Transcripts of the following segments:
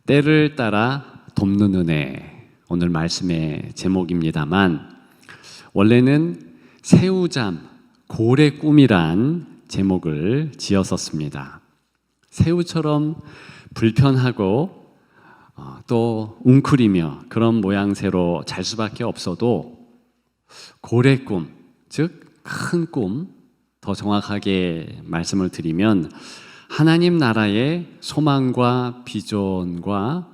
때를 따라 돕는 은혜, 오늘 말씀의 제목입니다만 원래는 새우잠, 고래 꿈이란 제목을 지었었습니다. 새우처럼 불편하고 또 웅크리며 그런 모양새로 잘 수밖에 없어도 고래 꿈, 즉 큰 꿈, 더 정확하게 말씀을 드리면 하나님 나라의 소망과 비전과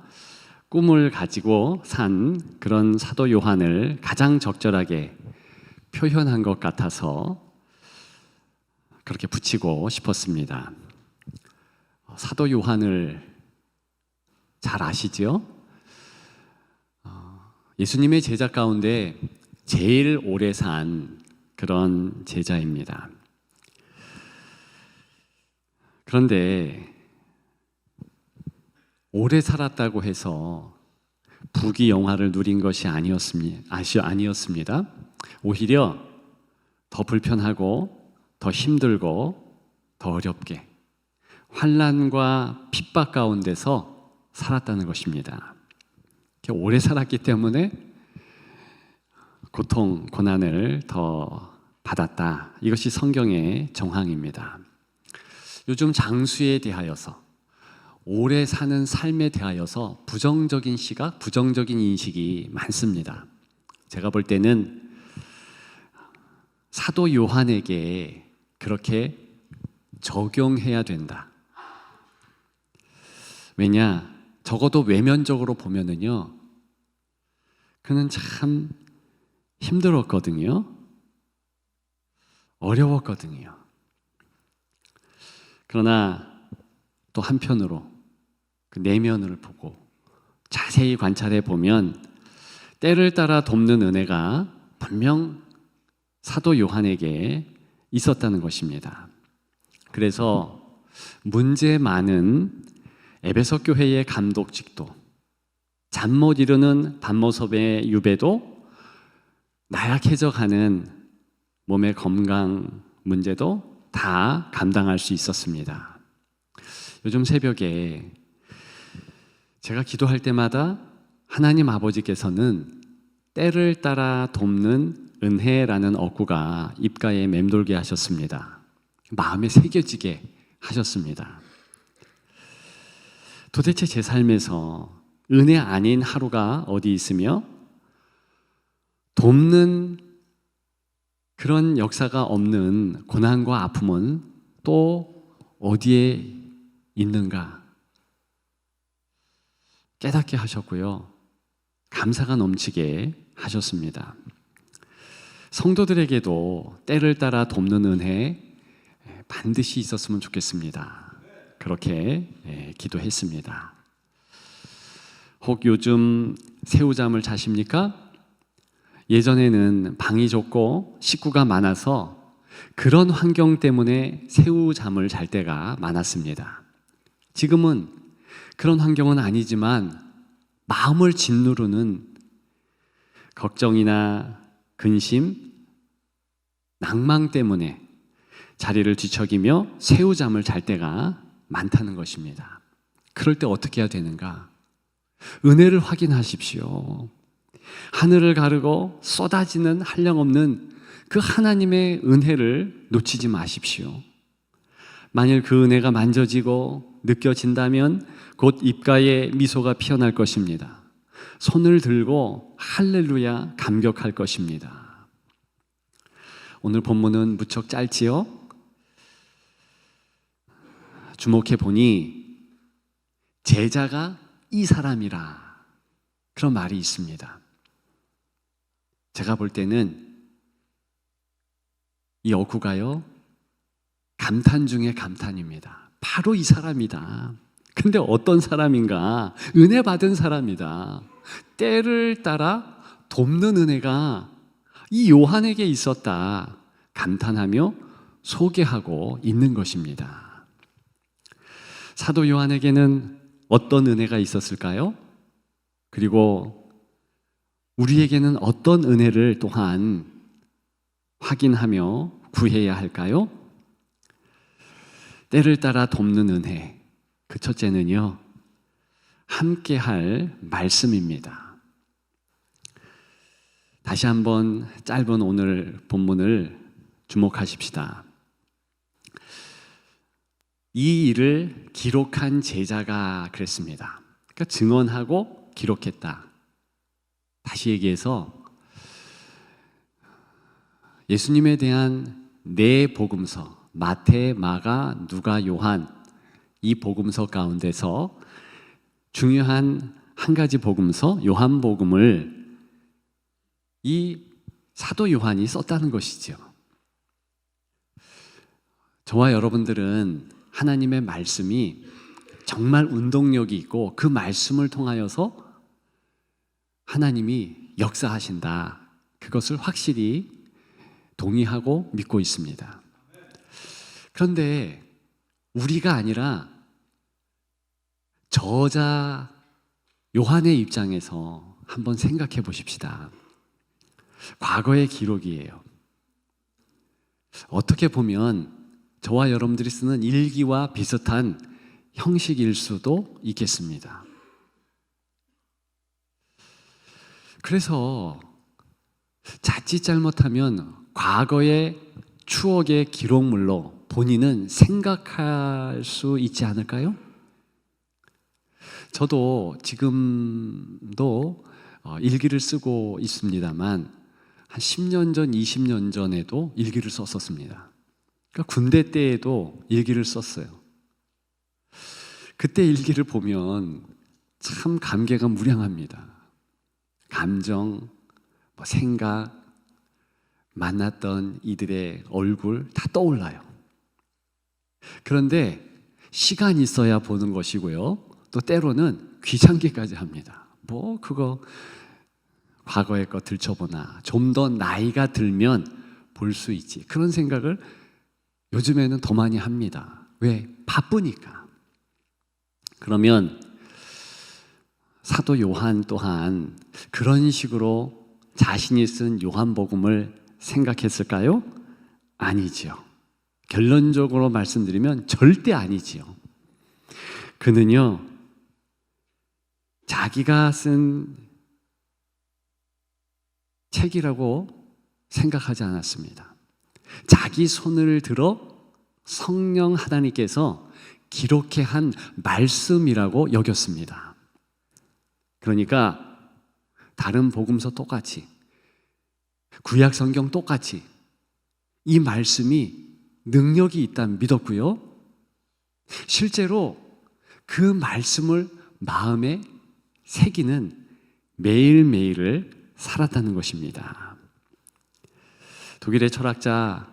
꿈을 가지고 산 그런 사도 요한을 가장 적절하게 표현한 것 같아서 그렇게 붙이고 싶었습니다. 사도 요한을 잘 아시죠? 예수님의 제자 가운데 제일 오래 산 그런 제자입니다. 그런데 오래 살았다고 해서 부귀영화를 누린 것이 아니었습니다. 오히려 더 불편하고 더 힘들고 더 어렵게 환난과 핍박 가운데서 살았다는 것입니다. 오래 살았기 때문에 고통, 고난을 더 받았다. 이것이 성경의 정황입니다. 요즘 장수에 대하여서, 오래 사는 삶에 대하여서 부정적인 시각, 부정적인 인식이 많습니다. 제가 볼 때는 사도 요한에게 그렇게 적용해야 된다. 왜냐? 적어도 외면적으로 보면은요, 그는 참 힘들었거든요. 어려웠거든요. 그러나 또 한편으로 그 내면을 보고 자세히 관찰해 보면 때를 따라 돕는 은혜가 분명 사도 요한에게 있었다는 것입니다. 그래서 문제 많은 에베소 교회의 감독직도, 잠 못 이루는 반모섭의 유배도, 나약해져 가는 몸의 건강 문제도 다 감당할 수 있었습니다. 요즘 새벽에 제가 기도할 때마다 하나님 아버지께서는 때를 따라 돕는 은혜라는 어구가 입가에 맴돌게 하셨습니다. 마음에 새겨지게 하셨습니다. 도대체 제 삶에서 은혜 아닌 하루가 어디 있으며 돕는 그런 역사가 없는 고난과 아픔은 또 어디에 있는가 깨닫게 하셨고요. 감사가 넘치게 하셨습니다. 성도들에게도 때를 따라 돕는 은혜 반드시 있었으면 좋겠습니다. 그렇게 기도했습니다. 혹 요즘 새우잠을 자십니까? 예전에는 방이 좁고 식구가 많아서 그런 환경 때문에 새우잠을 잘 때가 많았습니다. 지금은 그런 환경은 아니지만 마음을 짓누르는 걱정이나 근심, 낭망 때문에 자리를 뒤척이며 새우잠을 잘 때가 많다는 것입니다. 그럴 때 어떻게 해야 되는가? 은혜를 확인하십시오. 하늘을 가르고 쏟아지는 한량없는 그 하나님의 은혜를 놓치지 마십시오. 만일 그 은혜가 만져지고 느껴진다면 곧 입가에 미소가 피어날 것입니다. 손을 들고 할렐루야 감격할 것입니다. 오늘 본문은 무척 짧지요? 주목해 보니 제자가 이 사람이라 그런 말이 있습니다. 제가 볼 때는 이 어구가요, 감탄 중에 감탄입니다. 바로 이 사람이다. 근데 어떤 사람인가? 은혜 받은 사람이다. 때를 따라 돕는 은혜가 이 요한에게 있었다. 감탄하며 소개하고 있는 것입니다. 사도 요한에게는 어떤 은혜가 있었을까요? 그리고 우리에게는 어떤 은혜를 또한 확인하며 구해야 할까요? 때를 따라 돕는 은혜. 그 첫째는요, 함께 할 말씀입니다. 다시 한번 짧은 오늘 본문을 주목하십시다. 이 일을 기록한 제자가 그랬습니다. 그러니까 증언하고 기록했다. 다시 얘기해서 예수님에 대한 네 복음서, 마태, 마가, 누가, 요한, 이 복음서 가운데서 중요한 한 가지 복음서, 요한복음을 이 사도 요한이 썼다는 것이죠. 저와 여러분들은 하나님의 말씀이 정말 운동력이 있고 그 말씀을 통하여서 하나님이 역사하신다. 그것을 확실히 동의하고 믿고 있습니다. 그런데 우리가 아니라 저자 요한의 입장에서 한번 생각해 보십시다. 과거의 기록이에요. 어떻게 보면 저와 여러분들이 쓰는 일기와 비슷한 형식일 수도 있겠습니다. 그래서 자칫 잘못하면 과거의 추억의 기록물로 본인은 생각할 수 있지 않을까요? 저도 지금도 일기를 쓰고 있습니다만 한 10년 전, 20년 전에도 일기를 썼었습니다. 그러니까 군대 때에도 일기를 썼어요. 그때 일기를 보면 참 감개가 무량합니다. 감정, 생각, 만났던 이들의 얼굴 다 떠올라요. 그런데 시간이 있어야 보는 것이고요. 또 때로는 귀찮기까지 합니다. 그거 과거의 거 들춰보나. 좀 더 나이가 들면 볼 수 있지. 그런 생각을 요즘에는 더 많이 합니다. 왜? 바쁘니까. 그러면 사도 요한 또한 그런 식으로 자신이 쓴 요한복음을 생각했을까요? 아니지요. 결론적으로 말씀드리면 절대 아니지요. 그는요, 자기가 쓴 책이라고 생각하지 않았습니다. 자기 손을 들어 성령 하나님께서 기록해 한 말씀이라고 여겼습니다. 그러니까 다른 복음서 똑같이, 구약 성경 똑같이 이 말씀이 능력이 있다는 믿었고요. 실제로 그 말씀을 마음에 새기는 매일매일을 살았다는 것입니다. 독일의 철학자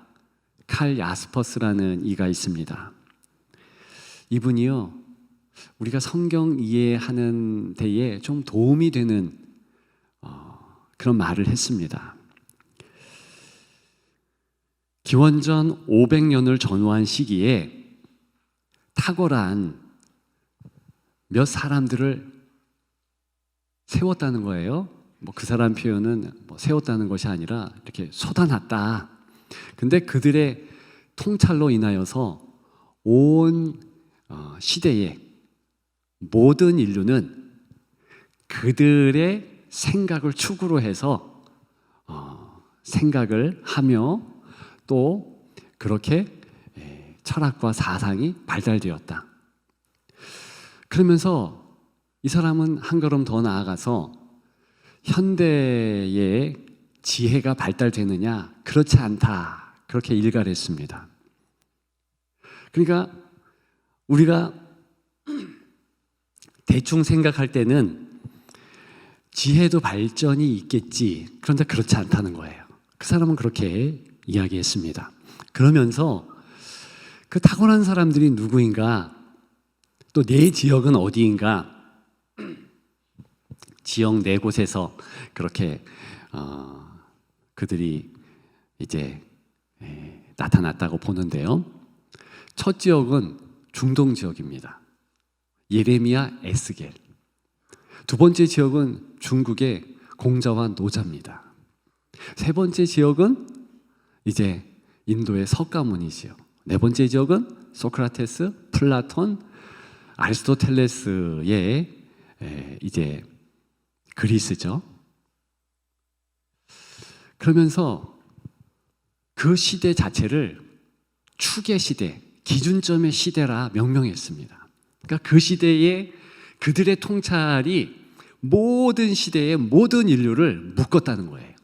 칼 야스퍼스라는 이가 있습니다. 이분이요, 우리가 성경 이해하는 데에 좀 도움이 되는 그런 말을 했습니다. 기원전 500년을 전후한 시기에 탁월한 몇 사람들을 세웠다는 거예요. 그 사람 표현은 세웠다는 것이 아니라 이렇게 쏟아놨다. 근데 그들의 통찰로 인하여서 온 시대에 모든 인류는 그들의 생각을 축으로 해서 생각을 하며 또 그렇게 철학과 사상이 발달되었다. 그러면서 이 사람은 한 걸음 더 나아가서 현대의 지혜가 발달되느냐? 그렇지 않다. 그렇게 일갈했습니다. 그러니까 우리가 대충 생각할 때는 지혜도 발전이 있겠지. 그런데 그렇지 않다는 거예요. 그 사람은 그렇게 이야기했습니다. 그러면서 그 타고난 사람들이 누구인가? 또 내 지역은 어디인가? 지역 네 곳에서 그렇게 그들이 이제 나타났다고 보는데요. 첫 지역은 중동 지역입니다. 예레미야, 에스겔. 두 번째 지역은 중국의 공자와 노자입니다. 세 번째 지역은 이제 인도의 석가모니지요. 네 번째 지역은 소크라테스, 플라톤, 아리스토텔레스의 이제 그리스죠. 그러면서 그 시대 자체를 축의 시대, 기준점의 시대라 명명했습니다. 그러니까 그 시대에 그들의 통찰이 모든 시대의 모든 인류를 묶었다는 거예요.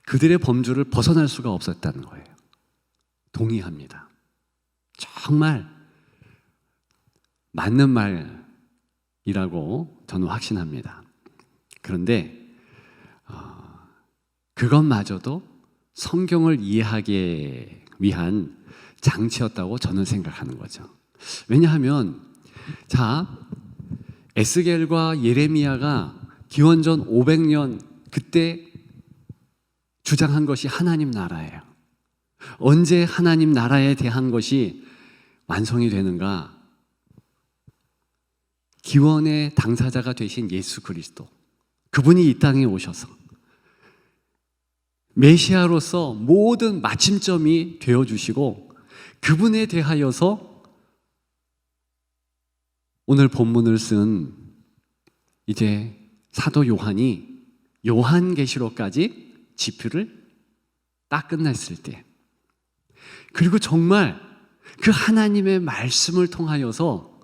그들의 범주를 벗어날 수가 없었다는 거예요. 동의합니다. 정말 맞는 말이라고 저는 확신합니다. 그런데 그것마저도 성경을 이해하기 위한 장치였다고 저는 생각하는 거죠. 왜냐하면 에스겔과 예레미야가 기원전 500년 그때 주장한 것이 하나님 나라예요. 언제 하나님 나라에 대한 것이 완성이 되는가? 기원의 당사자가 되신 예수 그리스도, 그분이 이 땅에 오셔서 메시아로서 모든 마침점이 되어주시고, 그분에 대하여서 오늘 본문을 쓴 이제 사도 요한이 요한계시록까지 지표를 딱 끝냈을 때, 그리고 정말 그 하나님의 말씀을 통하여서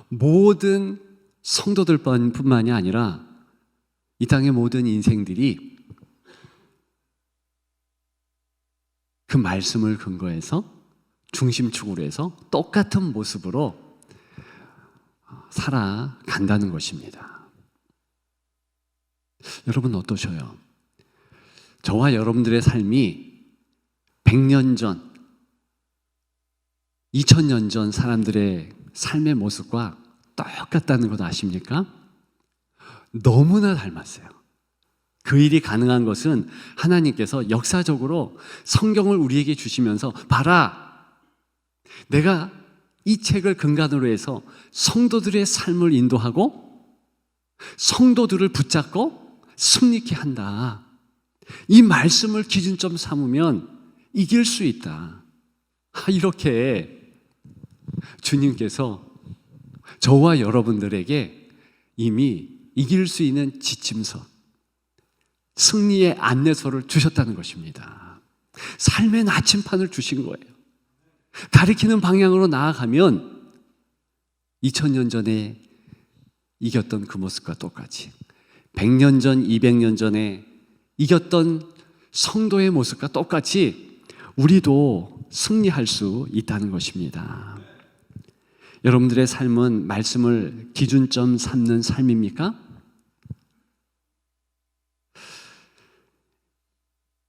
모든 성도들뿐만이 아니라 이 땅의 모든 인생들이 그 말씀을 근거해서 중심축으로 해서 똑같은 모습으로 살아간다는 것입니다. 여러분 어떠셔요? 저와 여러분들의 삶이 100년 전, 2000년 전 사람들의 삶의 모습과 똑같다는 것 아십니까? 너무나 닮았어요. 그 일이 가능한 것은 하나님께서 역사적으로 성경을 우리에게 주시면서, 봐라, 내가 이 책을 근간으로 해서 성도들의 삶을 인도하고 성도들을 붙잡고 승리케 한다. 이 말씀을 기준점 삼으면 이길 수 있다. 이렇게 주님께서 저와 여러분들에게 이미 이길 수 있는 지침서, 승리의 안내서를 주셨다는 것입니다. 삶의 나침판을 주신 거예요. 가리키는 방향으로 나아가면 2000년 전에 이겼던 그 모습과 똑같이, 100년 전, 200년 전에 이겼던 성도의 모습과 똑같이 우리도 승리할 수 있다는 것입니다. 여러분들의 삶은 말씀을 기준점 삼는 삶입니까?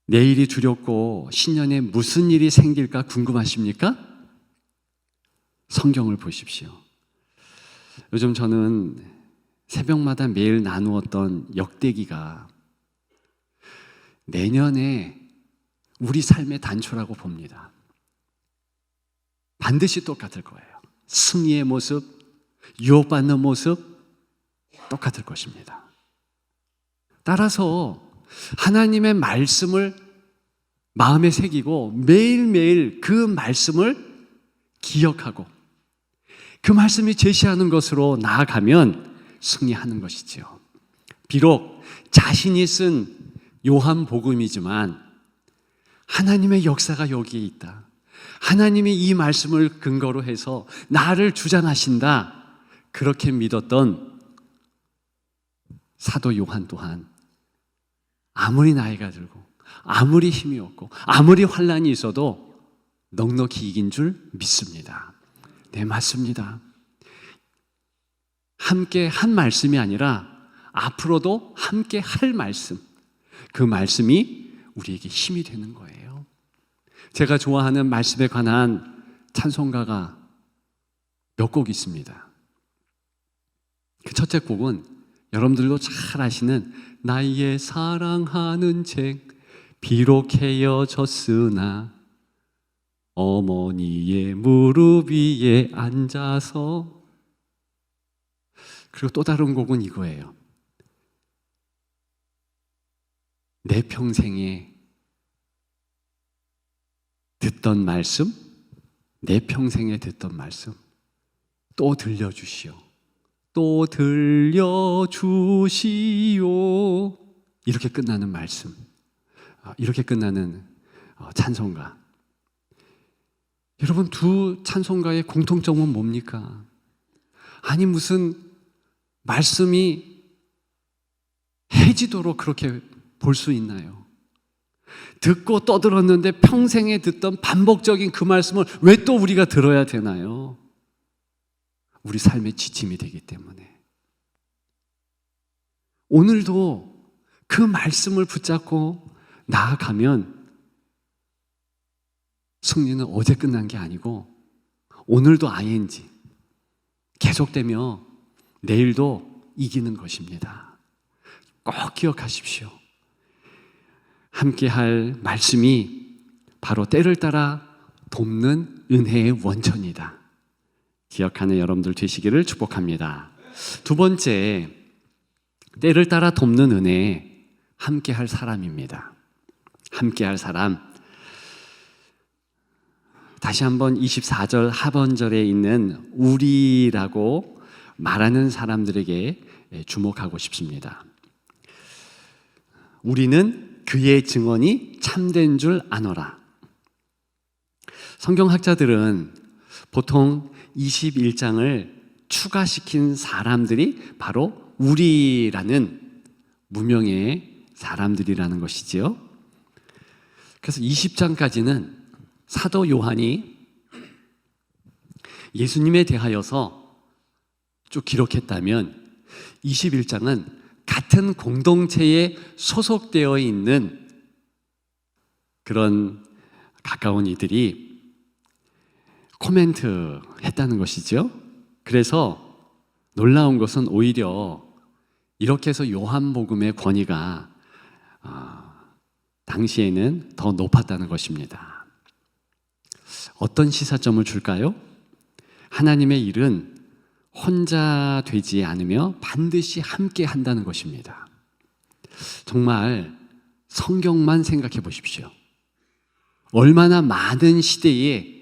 내일이 두렵고 신년에 무슨 일이 생길까 궁금하십니까? 성경을 보십시오. 요즘 저는 새벽마다 매일 나누었던 역대기가 내년에 우리 삶의 단초라고 봅니다. 반드시 똑같을 거예요. 승리의 모습, 유혹받는 모습 똑같을 것입니다. 따라서 하나님의 말씀을 마음에 새기고 매일매일 그 말씀을 기억하고 그 말씀이 제시하는 것으로 나아가면 승리하는 것이지요. 비록 자신이 쓴 요한복음이지만 하나님의 역사가 여기에 있다. 하나님이 이 말씀을 근거로 해서 나를 주장하신다. 그렇게 믿었던 사도 요한 또한 아무리 나이가 들고 아무리 힘이 없고 아무리 환난이 있어도 넉넉히 이긴 줄 믿습니다. 네, 맞습니다. 함께 한 말씀이 아니라 앞으로도 함께 할 말씀, 그 말씀이 우리에게 힘이 되는 거예요. 제가 좋아하는 말씀에 관한 찬송가가 몇 곡 있습니다. 그 첫째 곡은 여러분들도 잘 아시는 나의 사랑하는 책 비록 헤어졌으나 어머니의 무릎 위에 앉아서. 그리고 또 다른 곡은 이거예요. 내 평생에 듣던 말씀, 내 평생에 듣던 말씀 또 들려주시오. 또 들려주시오. 이렇게 끝나는 말씀, 이렇게 끝나는 찬송가. 여러분, 두 찬송가의 공통점은 뭡니까? 아니, 무슨 말씀이 해지도록 그렇게 볼 수 있나요? 듣고 떠들었는데 평생에 듣던 반복적인 그 말씀을 왜 또 우리가 들어야 되나요? 우리 삶의 지침이 되기 때문에. 오늘도 그 말씀을 붙잡고 나아가면 승리는 어제 끝난 게 아니고 오늘도 ING 계속되며 내일도 이기는 것입니다. 꼭 기억하십시오. 함께 할 말씀이 바로 때를 따라 돕는 은혜의 원천이다. 기억하는 여러분들 되시기를 축복합니다. 두 번째, 때를 따라 돕는 은혜, 함께 할 사람입니다. 함께 할 사람. 다시 한번 24절 하반절에 있는 우리라고 말하는 사람들에게 주목하고 싶습니다. 우리는 그의 증언이 참된 줄 아노라. 성경학자들은 보통 21장을 추가시킨 사람들이 바로 우리라는 무명의 사람들이라는 것이지요. 그래서 20장까지는 사도 요한이 예수님에 대하여서 쭉 기록했다면 21장은 같은 공동체에 소속되어 있는 그런 가까운 이들이 코멘트 했다는 것이죠. 그래서 놀라운 것은 오히려 이렇게 해서 요한복음의 권위가 당시에는 더 높았다는 것입니다. 어떤 시사점을 줄까요? 하나님의 일은 혼자 되지 않으며 반드시 함께 한다는 것입니다. 정말 성경만 생각해 보십시오. 얼마나 많은 시대에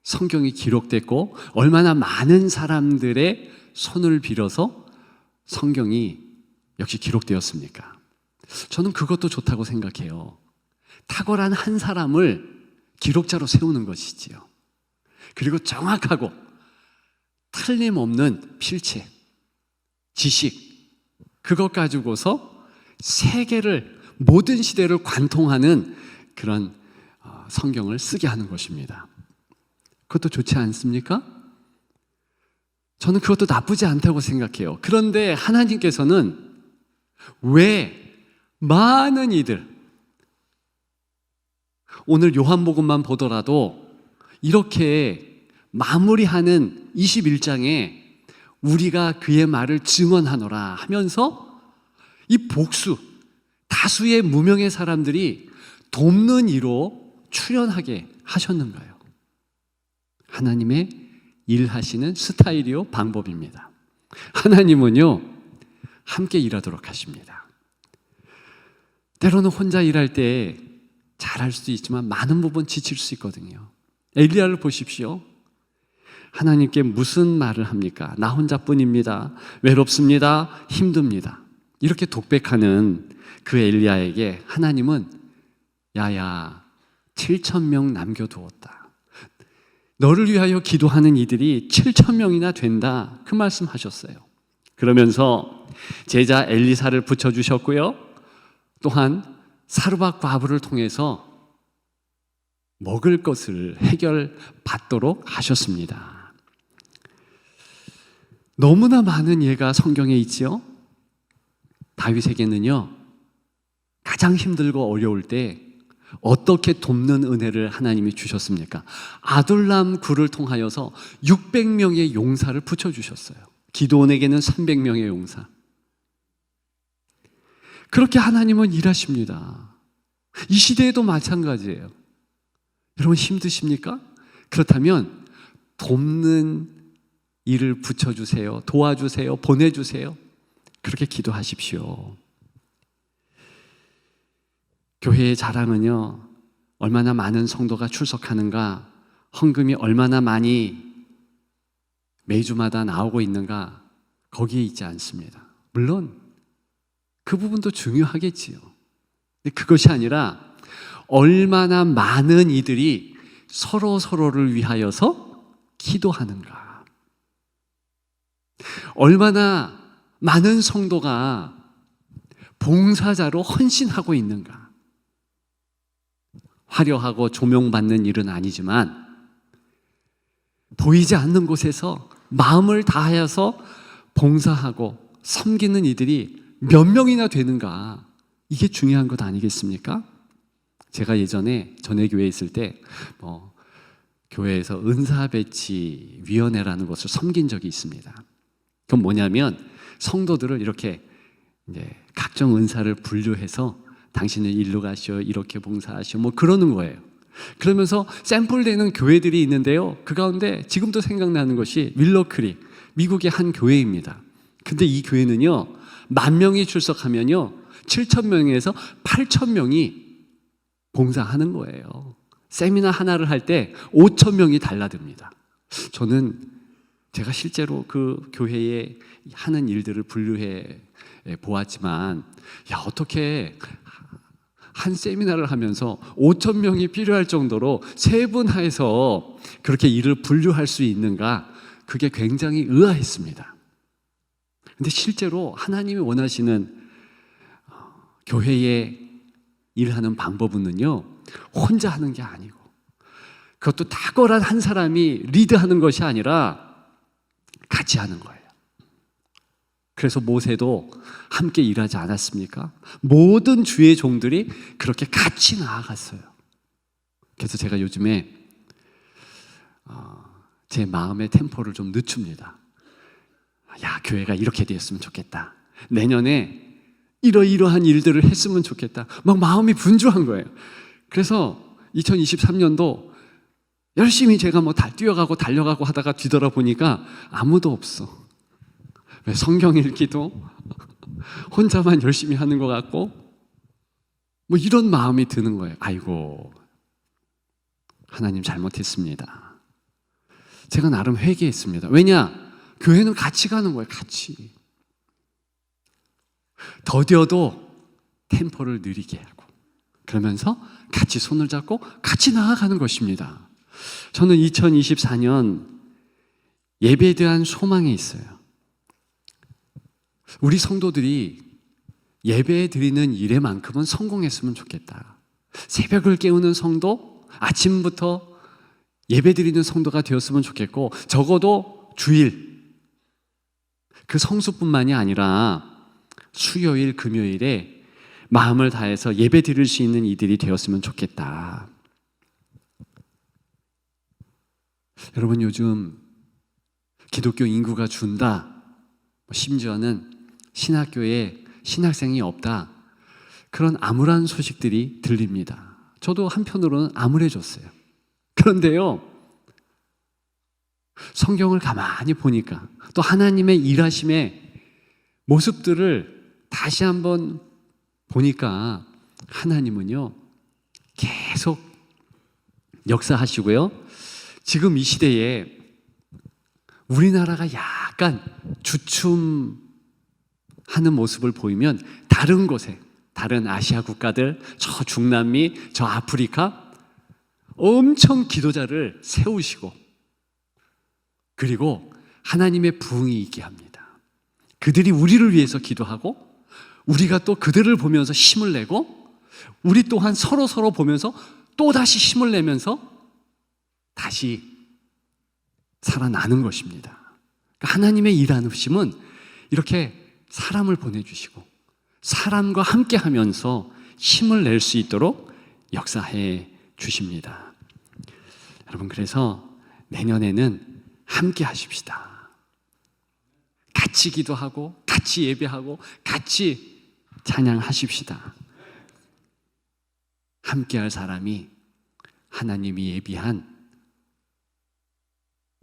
성경이 기록됐고 얼마나 많은 사람들의 손을 빌어서 성경이 역시 기록되었습니까? 저는 그것도 좋다고 생각해요. 탁월한 한 사람을 기록자로 세우는 것이지요. 그리고 정확하고 틀림없는 필체, 지식, 그것 가지고서 세계를, 모든 시대를 관통하는 그런 성경을 쓰게 하는 것입니다. 그것도 좋지 않습니까? 저는 그것도 나쁘지 않다고 생각해요. 그런데 하나님께서는 왜 많은 이들, 오늘 요한복음만 보더라도 이렇게 마무리하는 21장에 우리가 그의 말을 증언하노라 하면서 이 복수, 다수의 무명의 사람들이 돕는 이로 출연하게 하셨는가요? 하나님의 일하시는 스타일이요, 방법입니다. 하나님은요, 함께 일하도록 하십니다. 때로는 혼자 일할 때 잘할 수도 있지만 많은 부분 지칠 수 있거든요. 엘리야를 보십시오. 하나님께 무슨 말을 합니까? 나 혼자뿐입니다. 외롭습니다. 힘듭니다. 이렇게 독백하는 그 엘리야에게 하나님은 야야 7,000명 남겨두었다. 너를 위하여 기도하는 이들이 7,000명이나 된다. 그 말씀하셨어요. 그러면서 제자 엘리사를 붙여주셨고요. 또한 사르밧 과부를 통해서 먹을 것을 해결받도록 하셨습니다. 너무나 많은 예가 성경에 있지요. 다윗에게는요, 가장 힘들고 어려울 때 어떻게 돕는 은혜를 하나님이 주셨습니까? 아둘람 굴을 통하여서 600명의 용사를 붙여주셨어요. 기드온에게는 300명의 용사. 그렇게 하나님은 일하십니다. 이 시대에도 마찬가지예요. 여러분 힘드십니까? 그렇다면 돕는 일을 붙여주세요. 도와주세요. 보내주세요. 그렇게 기도하십시오. 교회의 자랑은요, 얼마나 많은 성도가 출석하는가, 헌금이 얼마나 많이 매주마다 나오고 있는가, 거기에 있지 않습니다. 물론 그 부분도 중요하겠지요. 근데 그것이 아니라 얼마나 많은 이들이 서로를 위하여서 기도하는가, 얼마나 많은 성도가 봉사자로 헌신하고 있는가. 화려하고 조명받는 일은 아니지만 보이지 않는 곳에서 마음을 다하여서 봉사하고 섬기는 이들이 몇 명이나 되는가, 이게 중요한 것 아니겠습니까? 제가 예전에 전에 교회에 있을 때 교회에서 은사배치위원회라는 것을 섬긴 적이 있습니다. 그건 뭐냐면 성도들을 이렇게 이제 각종 은사를 분류해서 당신은 일로 가시오, 이렇게 봉사하시오, 뭐 그러는 거예요. 그러면서 샘플되는 교회들이 있는데요, 그 가운데 지금도 생각나는 것이 윌로크릭, 미국의 한 교회입니다. 근데 이 교회는요, 10,000명이 출석하면요 7,000명에서 8,000명이 봉사하는 거예요. 세미나 하나를 할 때 5,000명이 달라듭니다. 저는 제가 실제로 그 교회에 하는 일들을 분류해 보았지만, 야, 어떻게 한 세미나를 하면서 5,000명이 필요할 정도로 세분화해서 그렇게 일을 분류할 수 있는가, 그게 굉장히 의아했습니다. 근데 실제로 하나님이 원하시는 교회에 일하는 방법은요, 혼자 하는 게 아니고, 그것도 탁월한 한 사람이 리드하는 것이 아니라 같이 하는 거예요. 그래서 모세도 함께 일하지 않았습니까? 모든 주의 종들이 그렇게 같이 나아갔어요. 그래서 제가 요즘에 제 마음의 템포를 좀 늦춥니다. 야, 교회가 이렇게 되었으면 좋겠다. 내년에 이러이러한 일들을 했으면 좋겠다. 막 마음이 분주한 거예요. 그래서 2023년도 열심히 제가 뛰어가고 달려가고 하다가 뒤돌아보니까 아무도 없어. 왜? 성경 읽기도 혼자만 열심히 하는 것 같고, 이런 마음이 드는 거예요. 아이고, 하나님 잘못했습니다. 제가 나름 회개했습니다. 왜냐? 교회는 같이 가는 거예요. 같이. 더뎌도 템포를 느리게 하고, 그러면서 같이 손을 잡고 같이 나아가는 것입니다. 저는 2024년 예배에 대한 소망이 있어요. 우리 성도들이 예배 드리는 일에만큼은 성공했으면 좋겠다. 새벽을 깨우는 성도, 아침부터 예배 드리는 성도가 되었으면 좋겠고, 적어도 주일, 그 성수뿐만이 아니라 수요일, 금요일에 마음을 다해서 예배 드릴 수 있는 이들이 되었으면 좋겠다. 여러분, 요즘 기독교 인구가 준다, 심지어는 신학교에 신학생이 없다, 그런 암울한 소식들이 들립니다. 저도 한편으로는 암울해졌어요. 그런데요, 성경을 가만히 보니까, 또 하나님의 일하심의 모습들을 다시 한번 보니까, 하나님은요 계속 역사하시고요, 지금 이 시대에 우리나라가 약간 주춤하는 모습을 보이면 다른 곳에, 다른 아시아 국가들, 저 중남미, 저 아프리카 엄청 기도자를 세우시고, 그리고 하나님의 부흥이 있게 합니다. 그들이 우리를 위해서 기도하고, 우리가 또 그들을 보면서 힘을 내고, 우리 또한 서로 보면서 또다시 힘을 내면서 다시 살아나는 것입니다. 하나님의 일하심은 이렇게 사람을 보내주시고 사람과 함께 하면서 힘을 낼 수 있도록 역사해 주십니다. 여러분, 그래서 내년에는 함께 하십시다. 같이 기도하고 같이 예배하고 같이 찬양하십시다. 함께할 사람이 하나님이 예비한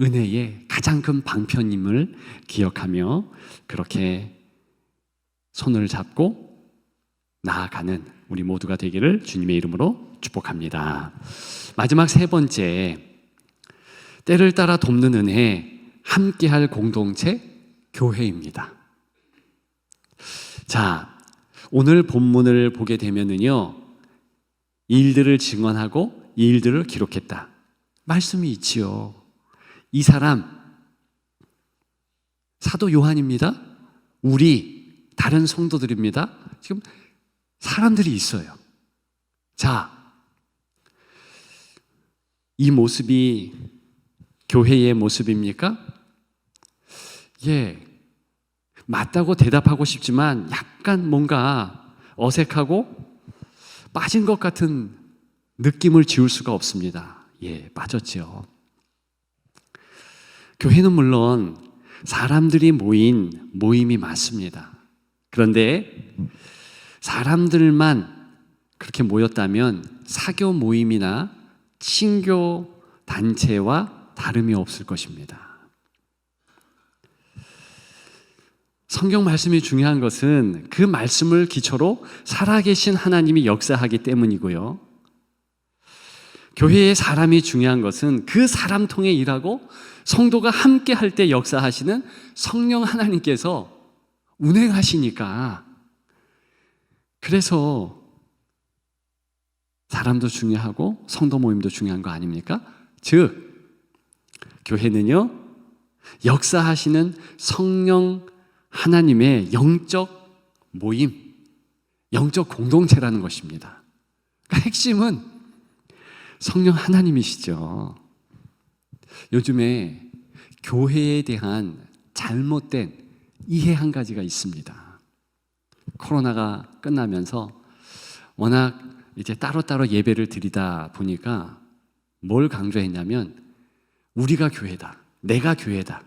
은혜의 가장 큰 방편임을 기억하며 그렇게 손을 잡고 나아가는 우리 모두가 되기를 주님의 이름으로 축복합니다. 마지막 세 번째, 때를 따라 돕는 은혜, 함께할 공동체, 교회입니다. 자, 오늘 본문을 보게 되면은요, 이 일들을 증언하고 이 일들을 기록했다. 말씀이 있지요. 이 사람 사도 요한입니다. 우리 다른 성도들입니다. 지금 사람들이 있어요. 자, 이 모습이 교회의 모습입니까? 예, 맞다고 대답하고 싶지만 약간 뭔가 어색하고 빠진 것 같은 느낌을 지울 수가 없습니다. 예, 빠졌죠. 교회는 물론 사람들이 모인 모임이 맞습니다. 그런데 사람들만 그렇게 모였다면 사교 모임이나 친교 단체와 다름이 없을 것입니다. 성경 말씀이 중요한 것은 그 말씀을 기초로 살아계신 하나님이 역사하기 때문이고요. 교회의 사람이 중요한 것은 그 사람 통해 일하고 성도가 함께 할 때 역사하시는 성령 하나님께서 운행하시니까, 그래서 사람도 중요하고 성도 모임도 중요한 거 아닙니까? 즉, 교회는요, 역사하시는 성령 하나님의 영적 모임, 영적 공동체라는 것입니다. 그러니까 핵심은 성령 하나님이시죠. 요즘에 교회에 대한 잘못된 이해 한 가지가 있습니다. 코로나가 끝나면서 워낙 이제 따로따로 예배를 드리다 보니까 뭘 강조했냐면 우리가 교회다, 내가 교회다.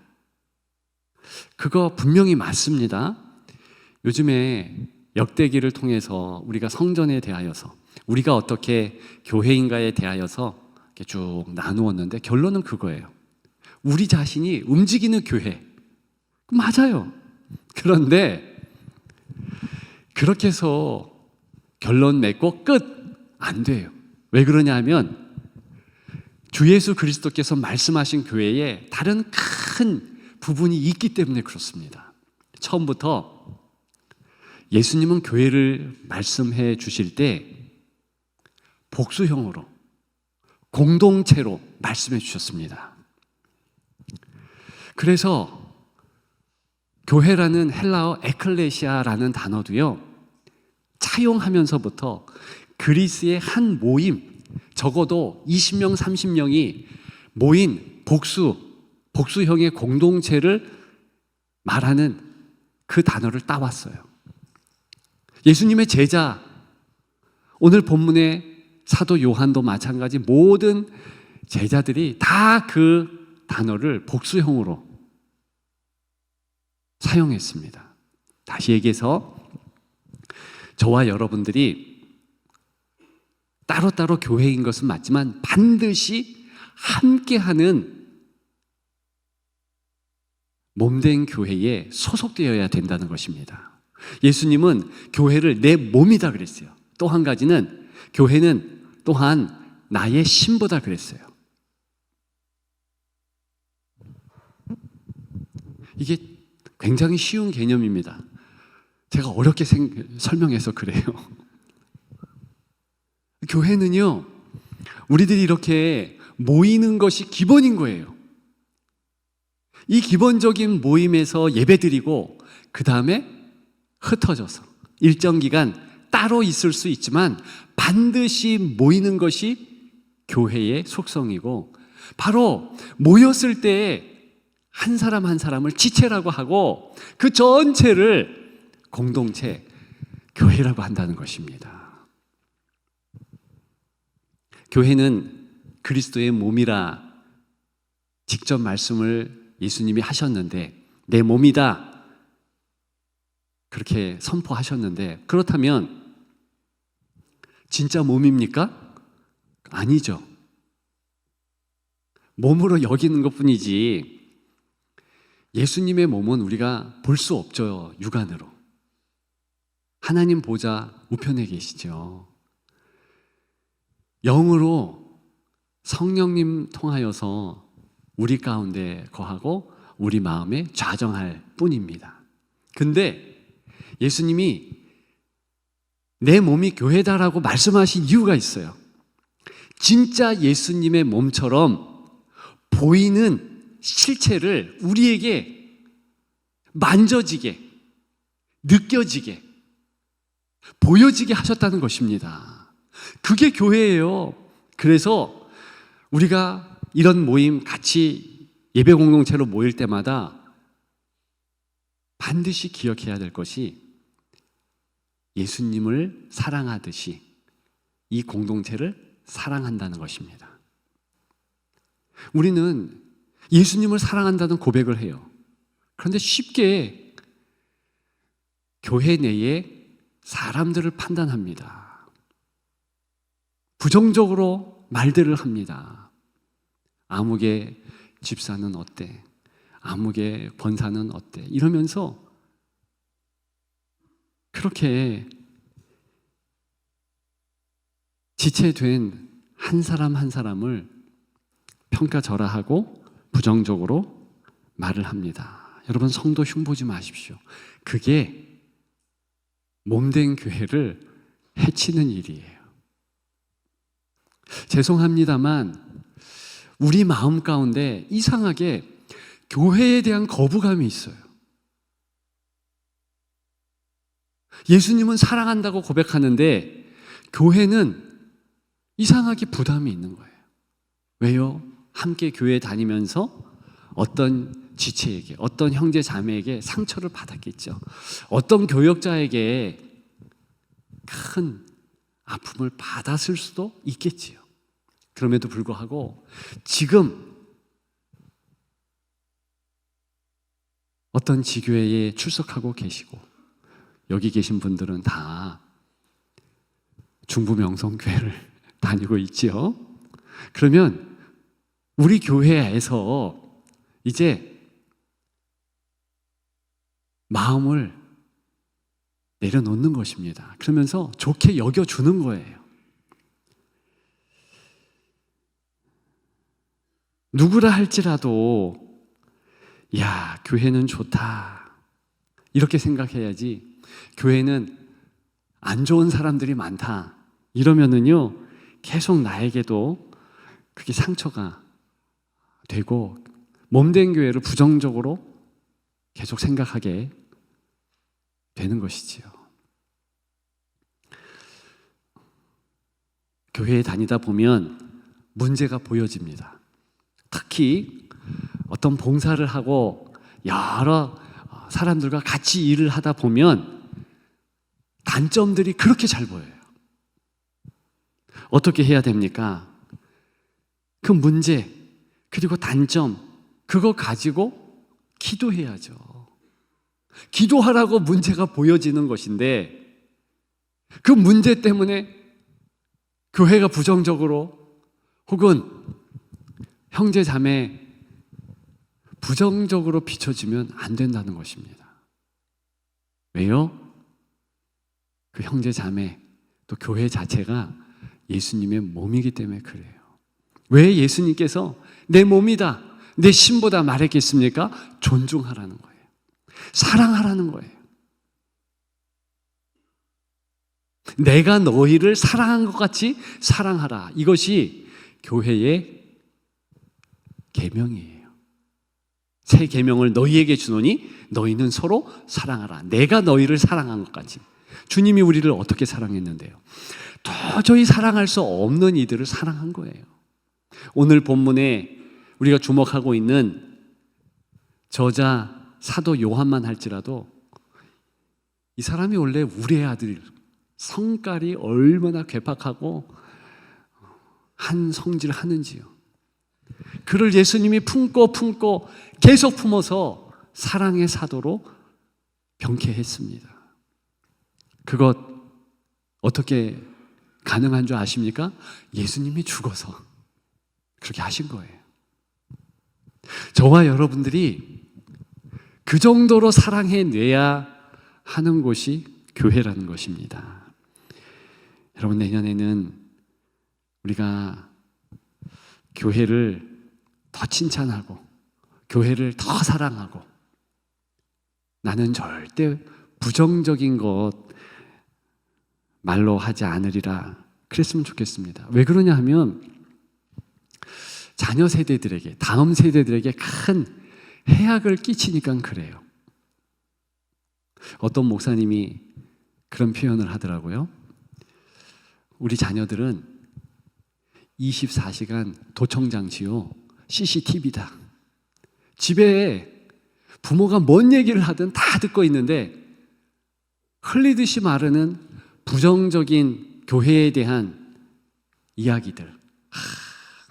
그거 분명히 맞습니다. 요즘에 역대기를 통해서 우리가 성전에 대하여서, 우리가 어떻게 교회인가에 대하여서 이렇게 쭉 나누었는데 결론은 그거예요. 우리 자신이 움직이는 교회. 맞아요. 그런데 그렇게 해서 결론 맺고 끝! 안 돼요. 왜 그러냐 하면 주 예수 그리스도께서 말씀하신 교회에 다른 큰 부분이 있기 때문에 그렇습니다. 처음부터 예수님은 교회를 말씀해 주실 때 복수형으로, 공동체로 말씀해 주셨습니다. 그래서 교회라는 헬라어 에클레시아라는 단어도요, 차용하면서부터 그리스의 한 모임, 적어도 20명, 30명이 모인 복수형의 공동체를 말하는 그 단어를 따왔어요. 예수님의 제자, 오늘 본문의 사도 요한도 마찬가지, 모든 제자들이 다 그 단어를 복수형으로 사용했습니다. 다시 얘기해서 저와 여러분들이 따로따로 교회인 것은 맞지만 반드시 함께하는 몸된 교회에 소속되어야 된다는 것입니다. 예수님은 교회를 내 몸이다 그랬어요. 또 한 가지는 교회는 또한 나의 신부다 그랬어요. 이게 굉장히 쉬운 개념입니다. 제가 어렵게 설명해서 그래요. 교회는요, 우리들이 이렇게 모이는 것이 기본인 거예요. 이 기본적인 모임에서 예배드리고 그 다음에 흩어져서 일정 기간 따로 있을 수 있지만 반드시 모이는 것이 교회의 속성이고, 바로 모였을 때 한 사람 한 사람을 지체라고 하고 그 전체를 공동체, 교회라고 한다는 것입니다. 교회는 그리스도의 몸이라 직접 말씀을 예수님이 하셨는데, 내 몸이다 그렇게 선포하셨는데, 그렇다면 진짜 몸입니까? 아니죠. 몸으로 여기는 것뿐이지 예수님의 몸은 우리가 볼 수 없죠. 육안으로. 하나님 보좌 우편에 계시죠. 영으로 성령님 통하여서 우리 가운데 거하고 우리 마음에 좌정할 뿐입니다. 근데 예수님이 내 몸이 교회다라고 말씀하신 이유가 있어요. 진짜 예수님의 몸처럼 보이는 실체를 우리에게 만져지게, 느껴지게, 보여지게 하셨다는 것입니다. 그게 교회예요. 그래서 우리가 이런 모임 같이 예배 공동체로 모일 때마다 반드시 기억해야 될 것이 예수님을 사랑하듯이 이 공동체를 사랑한다는 것입니다. 우리는 예수님을 사랑한다는 고백을 해요. 그런데 쉽게 교회 내에 사람들을 판단합니다. 부정적으로 말들을 합니다. 아무개 집사는 어때? 아무개 권사는 어때? 이러면서 그렇게 지체된 한 사람 한 사람을 평가절하하고 부정적으로 말을 합니다. 여러분, 성도 흉보지 마십시오. 그게 몸된 교회를 해치는 일이에요. 죄송합니다만 우리 마음 가운데 이상하게 교회에 대한 거부감이 있어요. 예수님은 사랑한다고 고백하는데 교회는 이상하게 부담이 있는 거예요. 왜요? 함께 교회 다니면서 어떤 지체에게, 어떤 형제 자매에게 상처를 받았겠죠. 어떤 교역자에게 큰 아픔을 받았을 수도 있겠지요. 그럼에도 불구하고 지금 어떤 지교회에 출석하고 계시고 여기 계신 분들은 다 중부명성교회를 다니고 있지요. 그러면 우리 교회에서 이제 마음을 내려놓는 것입니다. 그러면서 좋게 여겨주는 거예요. 누구라 할지라도 야, 교회는 좋다 이렇게 생각해야지, 교회는 안 좋은 사람들이 많다 이러면은요 계속 나에게도 그게 상처가 되고 몸된 교회를 부정적으로 계속 생각하게 되는 것이지요. 교회에 다니다 보면 문제가 보여집니다. 특히 어떤 봉사를 하고 여러 사람들과 같이 일을 하다 보면 단점들이 그렇게 잘 보여요. 어떻게 해야 됩니까? 그 문제 그리고 단점 그거 가지고 기도해야죠. 기도하라고 문제가 보여지는 것인데 그 문제 때문에 교회가 부정적으로 혹은 형제 자매 부정적으로 비춰지면 안 된다는 것입니다. 왜요? 그 형제 자매 또 교회 자체가 예수님의 몸이기 때문에 그래요. 왜 예수님께서 내 몸이다, 내 신보다 말했겠습니까? 존중하라는 거예요. 사랑하라는 거예요. 내가 너희를 사랑한 것 같이 사랑하라. 이것이 교회의 계명이에요. 새 계명을 너희에게 주노니 너희는 서로 사랑하라. 내가 너희를 사랑한 것 같이. 주님이 우리를 어떻게 사랑했는데요? 도저히 사랑할 수 없는 이들을 사랑한 거예요. 오늘 본문에 우리가 주목하고 있는 저자 사도 요한만 할지라도 이 사람이 원래 우리의 아들, 성깔이 얼마나 괴팍하고 한 성질을 하는지요. 그를 예수님이 품고 계속 품어서 사랑의 사도로 병케했습니다. 그것 어떻게 가능한 줄 아십니까? 예수님이 죽어서 그렇게 하신 거예요. 저와 여러분들이 그 정도로 사랑해내야 하는 곳이 교회라는 것입니다. 여러분, 내년에는 우리가 교회를 더 칭찬하고 교회를 더 사랑하고 나는 절대 부정적인 것 말로 하지 않으리라 그랬으면 좋겠습니다. 왜 그러냐 하면 자녀 세대들에게, 다음 세대들에게 큰 해악을 끼치니까 그래요. 어떤 목사님이 그런 표현을 하더라고요. 우리 자녀들은 24시간 도청장치요, CCTV다. 집에 부모가 뭔 얘기를 하든 다 듣고 있는데 흘리듯이 마르는 부정적인 교회에 대한 이야기들.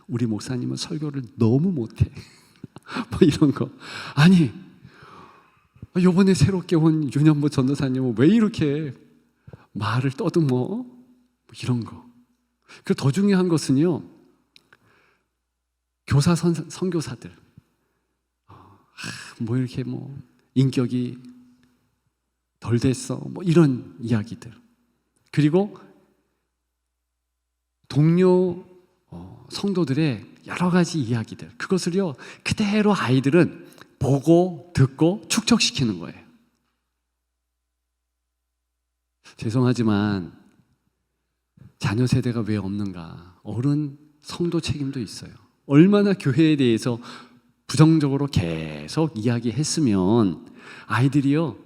우리 목사님은 설교를 너무 못해. 뭐 이런 거. 아니, 요번에 새롭게 온 윤현보 전도사님은 왜 이렇게 말을 떠듬어? 뭐 이런 거. 그리고 더 중요한 것은요, 교사 선교사들 뭐 이렇게 뭐 인격이 덜 됐어, 뭐 이런 이야기들. 그리고 동료 성도들의 여러 가지 이야기들, 그것을요 그대로 아이들은 보고 듣고 축적시키는 거예요. 죄송하지만 자녀 세대가 왜 없는가? 어른 성도 책임도 있어요. 얼마나 교회에 대해서 부정적으로 계속 이야기했으면 아이들이요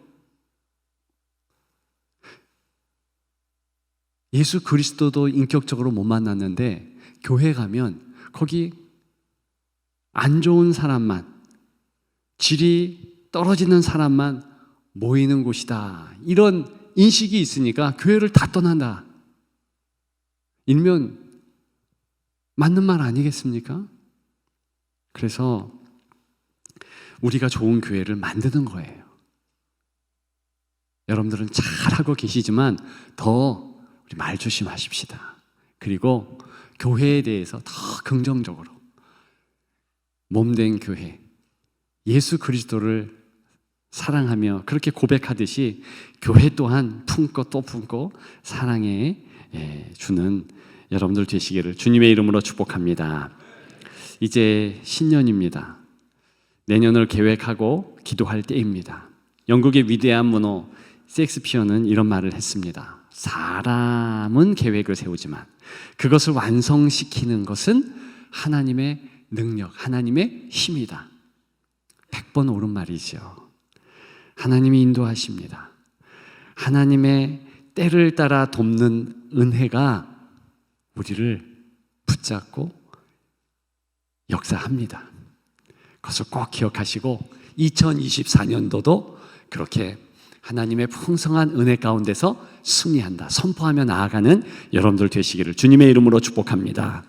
예수 그리스도도 인격적으로 못 만났는데 교회 가면 거기 안 좋은 사람만, 질이 떨어지는 사람만 모이는 곳이다, 이런 인식이 있으니까 교회를 다 떠난다. 일면 맞는 말 아니겠습니까? 그래서 우리가 좋은 교회를 만드는 거예요. 여러분들은 잘하고 계시지만 더 우리 말 조심하십시다. 그리고 교회에 대해서 더 긍정적으로 몸된 교회, 예수 그리스도를 사랑하며 그렇게 고백하듯이 교회 또한 품고 또 품고 사랑해 주는 여러분들 되시기를 주님의 이름으로 축복합니다. 이제 신년입니다. 내년을 계획하고 기도할 때입니다. 영국의 위대한 문호 셰익스피어는 이런 말을 했습니다. 사람은 계획을 세우지만 그것을 완성시키는 것은 하나님의 능력, 하나님의 힘이다. 100번 옳은 말이죠. 하나님이 인도하십니다. 하나님의 때를 따라 돕는 은혜가 우리를 붙잡고 역사합니다. 그것을 꼭 기억하시고 2024년도도 그렇게 하나님의 풍성한 은혜 가운데서 승리한다, 선포하며 나아가는 여러분들 되시기를 주님의 이름으로 축복합니다.